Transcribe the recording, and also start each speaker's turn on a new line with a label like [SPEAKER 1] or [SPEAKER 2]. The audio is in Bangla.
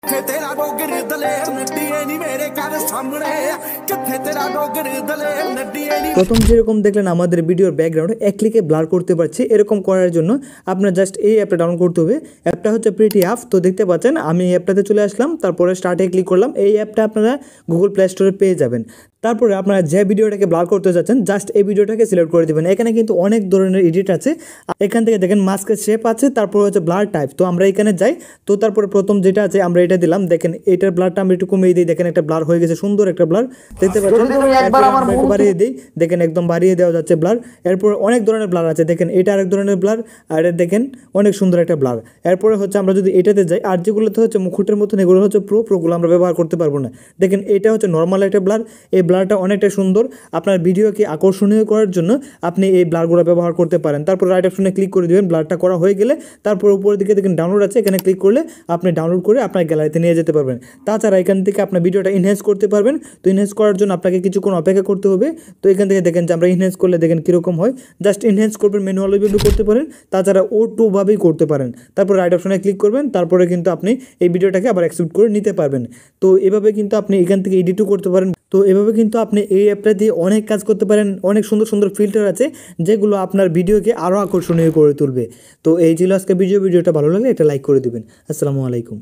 [SPEAKER 1] तेरा डोगर दलेर नड्डिए नी मेरे घर सामने किथे तेरा डोगर दलेर नड्डिए नी।
[SPEAKER 2] প্রথম যেরকম দেখলেন আমাদের ভিডিওর ব্যাকগ্রাউন্ড এক ক্লিকে ব্লার করতে পারছি। এরকম করার জন্য আপনার জাস্ট এই অ্যাপটা ডাউনলোড করতে হবে। অ্যাপটা হচ্ছে প্রিটি অ্যাপ। তো দেখতে পাচ্ছেন আমি এই অ্যাপটাতে চলে আসলাম, তারপরে স্টার্টে ক্লিক করলাম। এই অ্যাপটা আপনারা গুগল প্লে স্টোরে পেয়ে যাবেন। তারপরে আপনারা যে ভিডিওটাকে ব্লার করতে যাচ্ছেন জাস্ট এই ভিডিওটাকে সিলেক্ট করে দেবেন। এখানে কিন্তু অনেক ধরনের এডিট আছে। এখান থেকে দেখেন মাস্কের শেপ আছে, তারপর হচ্ছে ব্লার টাইপ। তো আমরা এখানে যাই। তো তারপরে প্রথম যেটা আছে আমরা এটা দিলাম। দেখেন এটার ব্লারটা আমি একটু কমিয়ে দিই। দেখেন একটা ব্লার হয়ে গেছে, সুন্দর একটা ব্লার দেখতে পাচ্ছেন। বাড়িয়ে দিই, দেখেন একদম বাড়িয়ে দেওয়া যাচ্ছে ব্লার। এরপর অনেক ধরনের ব্লার আছে, দেখেন এটা আরেক ধরনের ব্লার, আর এটা দেখেন অনেক সুন্দর একটা ব্লার। এরপরে হচ্ছে আমরা যদি এটাতে যাই, আর যেগুলোতে হচ্ছে মুকুটের মতন এগুলো হচ্ছে প্রোগুলো আমরা ব্যবহার করতে পারবো না। দেখেন এটা হচ্ছে নর্মাল একটা ব্লার। এই ব্লারটা অনেকটা সুন্দর। আপনার ভিডিওকে আকর্ষণীয় করার জন্য আপনি এই ব্লারগুলো ব্যবহার করতে পারেন। তারপর রাইট অপশনে ক্লিক করে দেবেন। ব্লারটা করা হয়ে গেলে তারপর উপরের দিকে দেখেন ডাউনলোড আছে, এখানে ক্লিক করলে আপনি ডাউনলোড করে আপনার গ্যালারিতে নিয়ে যেতে পারবেন। তাছাড়া এখান থেকে আপনার ভিডিওটা ইনহ্যান্স করতে পারবেন। তো ইনহ্যান্স করার জন্য আপনাকে কিছুক্ষণ অপেক্ষা করতে হবে। তো এখান থেকে দেখেন যে আমরা ইনহ্যান্স করলে দেখেন কীরকম হয়। জাস্ট ইনহ্যান্স করবেন, ম্যানুয়ালি করতে পারেন, তাছাড়া ভাবেই করতে পারেন। তারপর রাইট অপশনে ক্লিক করবেন, তারপরে কিন্তু আপনি এই ভিডিওটাকে আবার অ্যাকসেপ্ট করে নিতে পারবেন। তো এভাবে কিন্তু আপনি এখান থেকে এডিটও করতে পারেন। তো এভাবে কিন্তু আপনি এই অ্যাপটা দিয়ে অনেক কাজ করতে পারেন। অনেক সুন্দর সুন্দর ফিল্টার আছে যেগুলো আপনার ভিডিওকে আরও আকর্ষণীয় করে তুলবে। তো এই ছিল আজকে ভিডিওটা ভালো লাগলে একটা লাইক করে দিবেন। আসসালামু আলাইকুম।